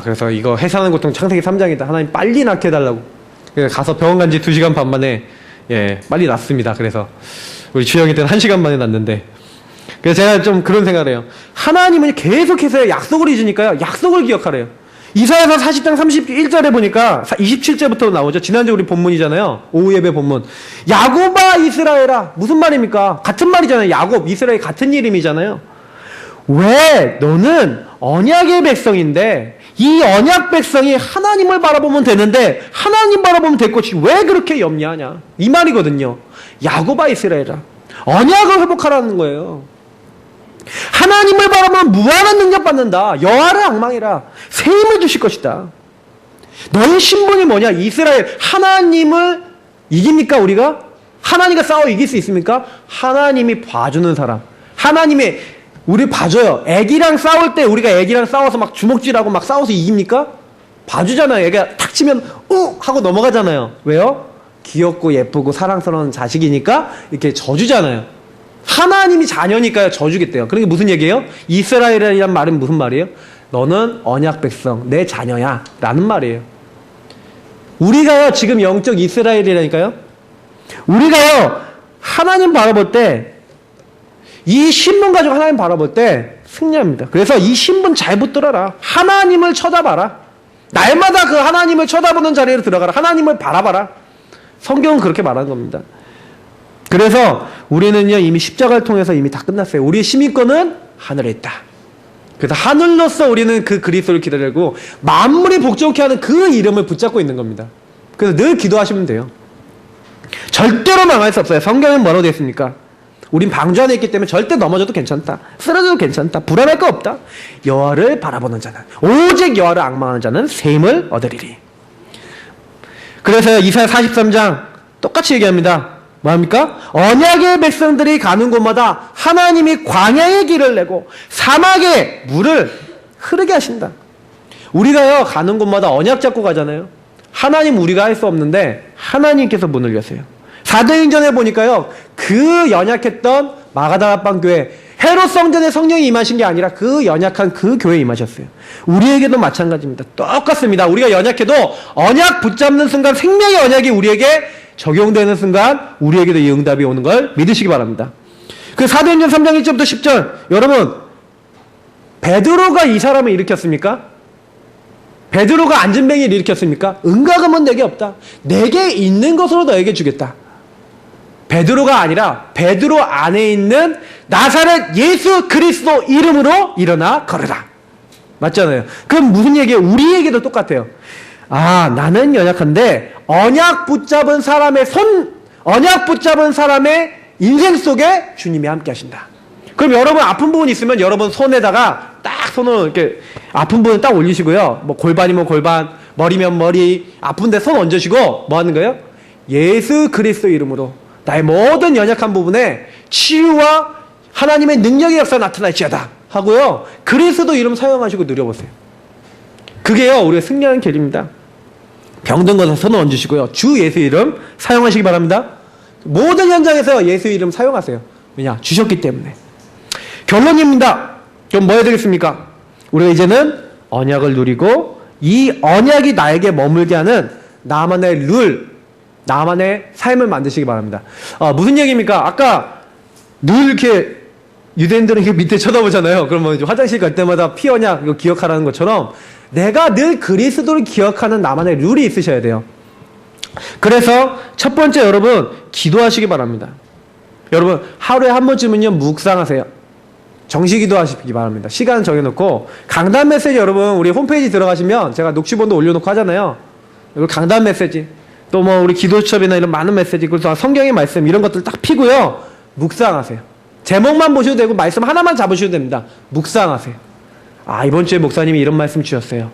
그래서 이거 해산하는 고통 창세기 3장이다. 하나님 빨리 낳게 해달라고. 그래서 가서 병원 간 지 2시간 반 만에 빨리 낳습니다. 그래서 우리 주영이 때는 1시간 만에 낳는데 그래서 제가 좀 그런 생각을 해요. 하나님은 계속해서 약속을 잊으니까요. 약속을 기억하래요. 이사야서 40장 31절에 보니까 27절부터 나오죠. 지난주 우리 본문이잖아요. 오후 예배 본문. 야곱아 이스라엘아. 무슨 말입니까? 같은 말이잖아요. 야곱, 이스라엘 같은 이름이잖아요. 왜 너는 언약의 백성인데 이 언약 백성이 하나님을 바라보면 되는데 하나님 바라보면 될 것이 왜 그렇게 염려하냐. 이 말이거든요. 야곱아 이스라엘아. 언약을 회복하라는 거예요. 하나님을 바라보면 무한한 능력 받는다. 여호와를 앙망해라. 새 힘을 주실 것이다. 너희 신분이 뭐냐? 이스라엘. 하나님을 이깁니까 우리가? 하나님과 싸워 이길 수 있습니까? 하나님이 봐주는 사람. 하나님이 우리 봐줘요. 애기랑 싸울 때 우리가 애기랑 싸워서 막 주먹질하고 막 싸워서 이깁니까? 봐주잖아요. 애가 탁 치면 하고 넘어가잖아요. 왜요? 귀엽고 예쁘고 사랑스러운 자식이니까 이렇게 져주잖아요. 하나님이 자녀니까요. 져주겠대요. 그러니까 무슨 얘기예요? 이스라엘이란 말은 무슨 말이에요? 너는 언약 백성, 내 자녀야 라는 말이에요. 우리가요 지금 영적 이스라엘이라니까요. 우리가요 하나님 바라볼 때 이 신분 가지고 하나님 바라볼 때 승리합니다. 그래서 이 신분 잘 붙들어라. 하나님을 쳐다봐라. 날마다 그 하나님을 쳐다보는 자리로 들어가라. 하나님을 바라봐라. 성경은 그렇게 말하는 겁니다. 그래서 우리는요 이미 십자가를 통해서 이미 다 끝났어요. 우리의 시민권은 하늘에 있다. 그래서 하늘로서 우리는 그 그리스도를 기다리고 만물이 복종케 하는 그 이름을 붙잡고 있는 겁니다. 그래서 늘 기도하시면 돼요. 절대로 망할 수 없어요. 성경은 뭐라고 되어 있습니까? 우린 방주 안에 있기 때문에 절대 넘어져도 괜찮다. 쓰러져도 괜찮다. 불안할 거 없다. 여호와를 바라보는 자는 오직 여호와를 앙망하는 자는 새 힘을 얻으리리. 그래서 이사야 43장 똑같이 얘기합니다. 뭐합니까? 언약의 백성들이 가는 곳마다 하나님이 광야의 길을 내고 사막에 물을 흐르게 하신다. 우리가요 가는 곳마다 언약 잡고 가잖아요. 하나님 우리가 할 수 없는데 하나님께서 문을 여세요. 사도행전에 보니까요 그 연약했던 마가다라방 교회 헤롯 성전에 성령이 임하신 게 아니라 그 연약한 그 교회에 임하셨어요. 우리에게도 마찬가지입니다. 똑같습니다. 우리가 연약해도 언약 붙잡는 순간 생명의 언약이 우리에게 적용되는 순간 우리에게도 이 응답이 오는 걸 믿으시기 바랍니다. 그 사도행전 3장 1절부터 10절 여러분 베드로가 이 사람을 일으켰습니까? 베드로가 안전뱅이를 일으켰습니까? 은과금은 내게 없다. 내게 있는 것으로 너에게 주겠다. 베드로가 아니라 베드로 안에 있는 나사렛 예수 그리스도 이름으로 일어나 걸으라. 맞잖아요. 그럼 무슨 얘기예요? 우리에게도 똑같아요. 아, 나는 연약한데 언약 붙잡은 사람의 언약 붙잡은 사람의 인생 속에 주님이 함께 하신다. 그럼 여러분 아픈 부분 있으면 여러분 손에다가 딱 손을 이렇게 아픈 부분 딱 올리시고요. 뭐 골반이면 골반, 머리면 머리, 아픈데 손 얹으시고 뭐 하는 거예요? 예수 그리스도 이름으로 나의 모든 연약한 부분에 치유와 하나님의 능력의 역사 나타날지어다 하고요. 그리스도 이름 사용하시고 누려보세요. 그게요 우리가 승리하는 길입니다. 병든 것에 손을 얹으시고요. 주 예수 이름 사용하시기 바랍니다. 모든 현장에서 예수 이름 사용하세요. 왜냐? 주셨기 때문에. 결론입니다. 그럼 뭐 해야 되겠습니까? 우리가 이제는 언약을 누리고 이 언약이 나에게 머물게 하는 나만의 룰, 나만의 삶을 만드시기 바랍니다. 무슨 얘기입니까? 아까 늘 이렇게 유대인들은 이렇게 밑에 쳐다보잖아요. 그러면 화장실 갈 때마다 피 언약 이거 기억하라는 것처럼 내가 늘 그리스도를 기억하는 나만의 룰이 있으셔야 돼요. 그래서 첫 번째 여러분 기도하시기 바랍니다. 여러분 하루에 한 번쯤은요 묵상하세요. 정시기도 하시기 바랍니다. 시간 정해놓고 강단 메시지 여러분 우리 홈페이지 들어가시면 제가 녹취본도 올려놓고 하잖아요. 그리고 강단 메시지 또 뭐 우리 기도수첩이나 이런 많은 메시지 그리고 성경의 말씀 이런 것들 딱 피고요 묵상하세요. 제목만 보셔도 되고 말씀 하나만 잡으셔도 됩니다. 묵상하세요. 아 이번 주에 목사님이 이런 말씀 주셨어요.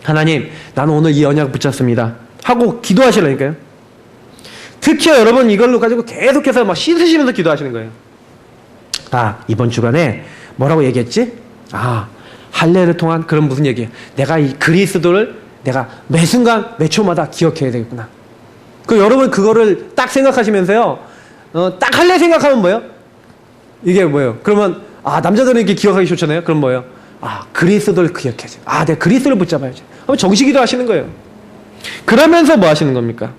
하나님 나는 오늘 이 언약 붙잡습니다 하고 기도하시라니까요. 특히 여러분 이걸로 가지고 계속해서 막 씻으시면서 기도하시는 거예요. 아 이번 주간에 뭐라고 얘기했지? 아 할례를 통한 그런 무슨 얘기예요? 내가 이 그리스도를 내가 매 순간 매 초마다 기억해야 되겠구나. 그 여러분 그거를 딱 생각하시면서요 딱 할례 생각하면 뭐예요? 이게 뭐예요? 그러면 아 남자들은 이렇게 기억하기 좋잖아요. 그럼 뭐예요? 아 그리스도를 기억해야지. 아 내가 그리스도를 붙잡아야지. 그럼 정식기도 하시는 거예요. 그러면서 뭐 하시는 겁니까?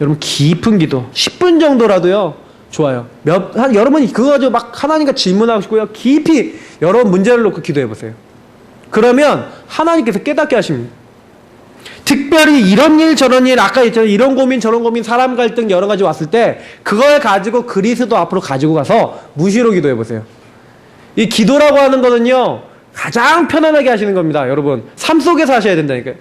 여러분 깊은 기도 10분 정도라도요 좋아요. 여러분이 그거 가지고 막 하나님과 질문하시고요 깊이 여러 문제를 놓고 기도해 보세요. 그러면 하나님께서 깨닫게 하십니다. 특별히 이런 일 저런 일 아까 있잖아요. 이런 고민 저런 고민 사람 갈등 여러 가지 왔을 때 그걸 가지고 그리스도 앞으로 가지고 가서 무시로 기도해 보세요. 이 기도라고 하는 거는요 가장 편안하게 하시는 겁니다. 여러분 삶 속에서 하셔야 된다니까요.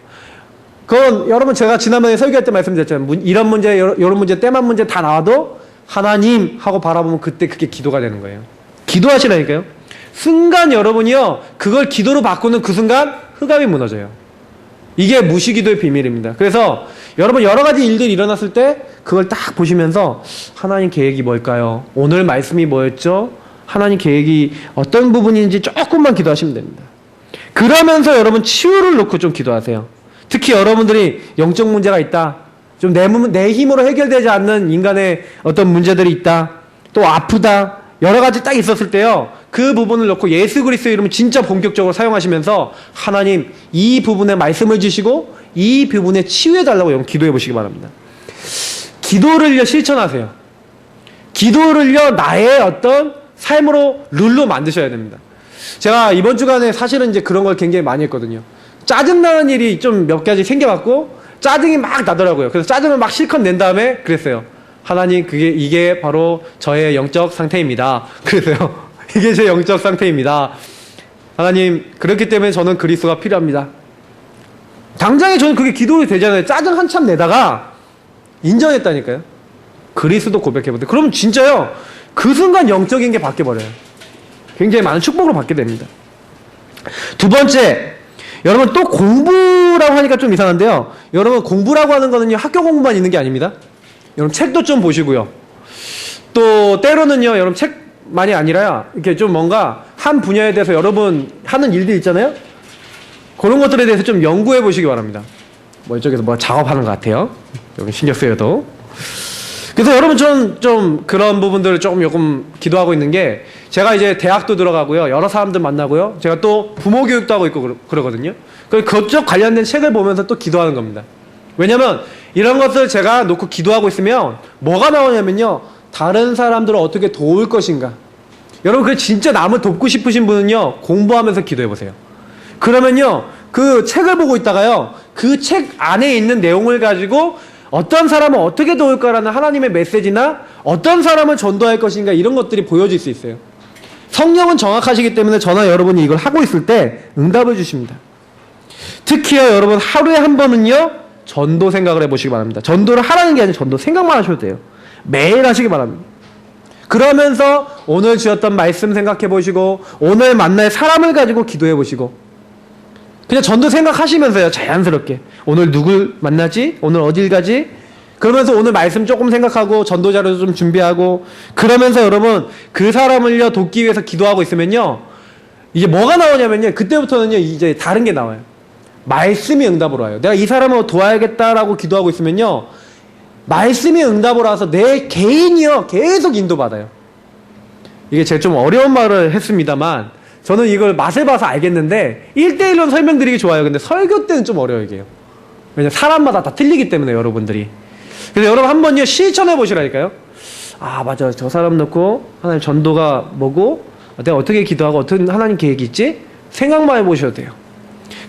그건 여러분 제가 지난번에 설교할 때 말씀드렸잖아요. 이런 문제 이런 문제 때만 문제 다 나와도 하나님 하고 바라보면 그때 그게 기도가 되는 거예요. 기도하시라니까요. 순간 여러분이요 그걸 기도로 바꾸는 그 순간 흑암이 무너져요. 이게 무시기도의 비밀입니다. 그래서 여러분 여러 가지 일들이 일어났을 때 그걸 딱 보시면서 하나님 계획이 뭘까요? 오늘 말씀이 뭐였죠? 하나님 계획이 어떤 부분인지 조금만 기도하시면 됩니다. 그러면서 여러분 치유를 놓고 좀 기도하세요. 특히 여러분들이 영적 문제가 있다. 좀 내 힘으로 해결되지 않는 인간의 어떤 문제들이 있다. 또 아프다. 여러 가지 딱 있었을 때요. 그 부분을 놓고 예수 그리스도 이름을 진짜 본격적으로 사용하시면서 하나님 이 부분에 말씀을 주시고 이 부분에 치유해달라고 여러분 기도해 보시기 바랍니다. 기도를요 실천하세요. 기도를요 나의 어떤 삶으로 룰로 만드셔야 됩니다. 제가 이번 주간에 사실은 이제 그런 걸 굉장히 많이 했거든요. 짜증나는 일이 좀 몇 가지 생겨갖고 짜증이 막 나더라고요. 그래서 짜증을 막 실컷 낸 다음에 그랬어요. 하나님 이게 바로 저의 영적 상태입니다. 그래서요. 이게 제 영적 상태입니다. 하나님 그렇기 때문에 저는 그리스도가 필요합니다. 당장에 저는 그게 기도가 되잖아요. 짜증 한참 내다가 인정했다니까요. 그리스도 고백해보세요. 그럼 진짜요. 그 순간 영적인 게 바뀌어버려요. 굉장히 많은 축복으로 받게 됩니다. 두 번째, 여러분 또 공부라고 하니까 좀 이상한데요. 여러분 공부라고 하는 거는요 학교 공부만 있는 게 아닙니다. 여러분 책도 좀 보시고요. 또 때로는요 여러분 책만이 아니라 이렇게 좀 뭔가 한 분야에 대해서 여러분 하는 일들 있잖아요. 그런 것들에 대해서 좀 연구해 보시기 바랍니다. 뭐 이쪽에서 뭐 작업하는 것 같아요. 여러분 신경 쓰여도. 그래서 여러분 좀 그런 부분들을 조금 기도하고 있는 게 제가 이제 대학도 들어가고요. 여러 사람들 만나고요. 제가 또 부모 교육도 하고 있고 그러거든요. 그쪽 관련된 책을 보면서 또 기도하는 겁니다. 왜냐면 이런 것을 제가 놓고 기도하고 있으면 뭐가 나오냐면요. 다른 사람들을 어떻게 도울 것인가. 여러분 그 진짜 남을 돕고 싶으신 분은요. 공부하면서 기도해보세요. 그러면요. 그 책을 보고 있다가요. 그 책 안에 있는 내용을 가지고 어떤 사람을 어떻게 도울까라는 하나님의 메시지나 어떤 사람을 전도할 것인가 이런 것들이 보여질 수 있어요. 성령은 정확하시기 때문에 저나 여러분이 이걸 하고 있을 때 응답을 주십니다. 특히요 여러분 하루에 한 번은요 전도 생각을 해보시기 바랍니다. 전도를 하라는 게 아니라 전도 생각만 하셔도 돼요. 매일 하시기 바랍니다. 그러면서 오늘 주었던 말씀 생각해 보시고 오늘 만날 사람을 가지고 기도해 보시고 그냥 전도 생각하시면서요 자연스럽게 오늘 누굴 만나지? 오늘 어딜 가지? 그러면서 오늘 말씀 조금 생각하고 전도 자료도 좀 준비하고 그러면서 여러분 그 사람을요 돕기 위해서 기도하고 있으면요 이제 뭐가 나오냐면요 그때부터는요 이제 다른 게 나와요. 말씀이 응답으로 와요. 내가 이 사람을 도와야겠다라고 기도하고 있으면요 말씀이 응답으로 와서 내 개인이요 계속 인도받아요. 이게 제가 좀 어려운 말을 했습니다만 저는 이걸 맛을 봐서 알겠는데 1대1로 설명드리기 좋아요. 근데 설교 때는 좀 어려워요 이게요. 왜냐면 사람마다 다 틀리기 때문에 여러분들이. 그래서 여러분 한번요 실천해 보시라니까요. 아 맞아 저 사람 놓고 하나님 전도가 뭐고 내가 어떻게 기도하고 어떤 하나님 계획이 있지? 생각만 해보셔도 돼요.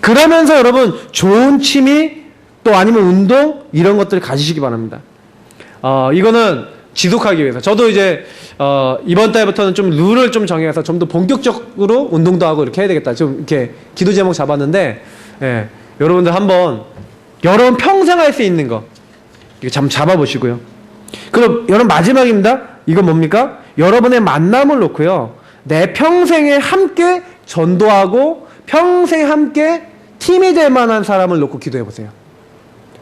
그러면서 여러분 좋은 취미 또 아니면 운동 이런 것들을 가지시기 바랍니다. 이거는 지속하기 위해서 저도 이제 이번 달부터는 좀 룰을 좀 정해서 좀 더 본격적으로 운동도 하고 이렇게 해야 되겠다. 좀 이렇게 기도 제목 잡았는데 예, 여러분들 한번 여러분 평생 할 수 있는 거 이거 참 잡아보시고요. 그럼 여러분 마지막입니다. 이건 뭡니까? 여러분의 만남을 놓고요. 내 평생에 함께 전도하고 평생 함께 팀이 될 만한 사람을 놓고 기도해보세요.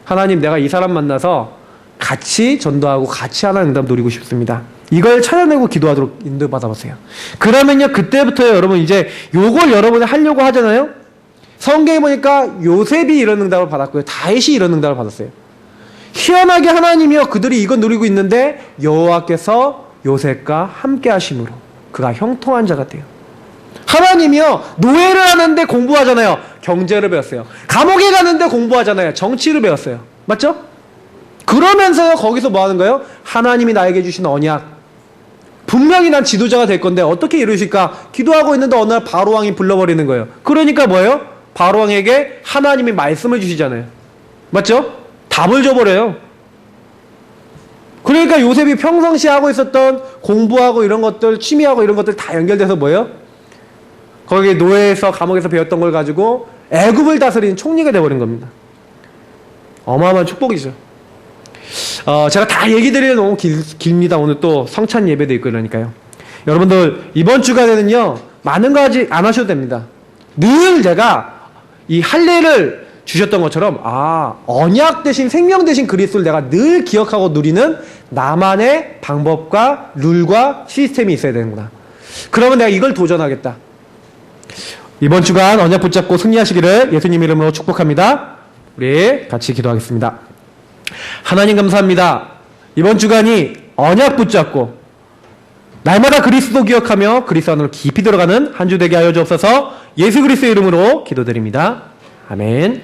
하나님 내가 이 사람 만나서 같이 전도하고 같이 하나님 응답 누리고 싶습니다. 이걸 찾아내고 기도하도록 인도받아보세요. 그러면요 그때부터 여러분 이제 요걸 여러분이 하려고 하잖아요. 성경에 보니까 요셉이 이런 응답을 받았고요. 다윗이 이런 응답을 받았어요. 희한하게 하나님이요 그들이 이건 누리고 있는데 여호와께서 요셉과 함께 하심으로 그가 형통한 자가 돼요. 하나님이요 노예를 하는데 공부하잖아요. 경제를 배웠어요. 감옥에 가는데 공부하잖아요. 정치를 배웠어요. 맞죠? 그러면서 거기서 뭐 하는 거예요? 하나님이 나에게 주신 언약 분명히 난 지도자가 될 건데 어떻게 이루실까? 기도하고 있는데 어느 날 바로왕이 불러버리는 거예요. 그러니까 뭐예요? 바로왕에게 하나님이 말씀을 주시잖아요. 맞죠? 답을 줘버려요. 그러니까 요셉이 평상시에 하고 있었던 공부하고 이런 것들 취미하고 이런 것들 다 연결돼서 뭐예요? 거기 노예에서 감옥에서 배웠던 걸 가지고 애굽을 다스리는 총리가 돼버린 겁니다. 어마어마한 축복이죠. 제가 다 얘기 드리면 너무 길입니다. 오늘 또 성찬 예배도 있고 그러니까요. 여러분들 이번 주간에는요 많은 거 하지 안 하셔도 됩니다. 늘 제가 이 할례를 주셨던 것처럼 언약 대신 생명 대신 그리스도를 내가 늘 기억하고 누리는 나만의 방법과 룰과 시스템이 있어야 되는구나. 그러면 내가 이걸 도전하겠다. 이번 주간 언약 붙잡고 승리하시기를 예수님 이름으로 축복합니다. 우리 같이 기도하겠습니다. 하나님 감사합니다. 이번 주간이 언약 붙잡고 날마다 그리스도 기억하며 그리스도 안으로 깊이 들어가는 한 주 되게 하여 주옵소서. 예수 그리스도 이름으로 기도드립니다. 아멘.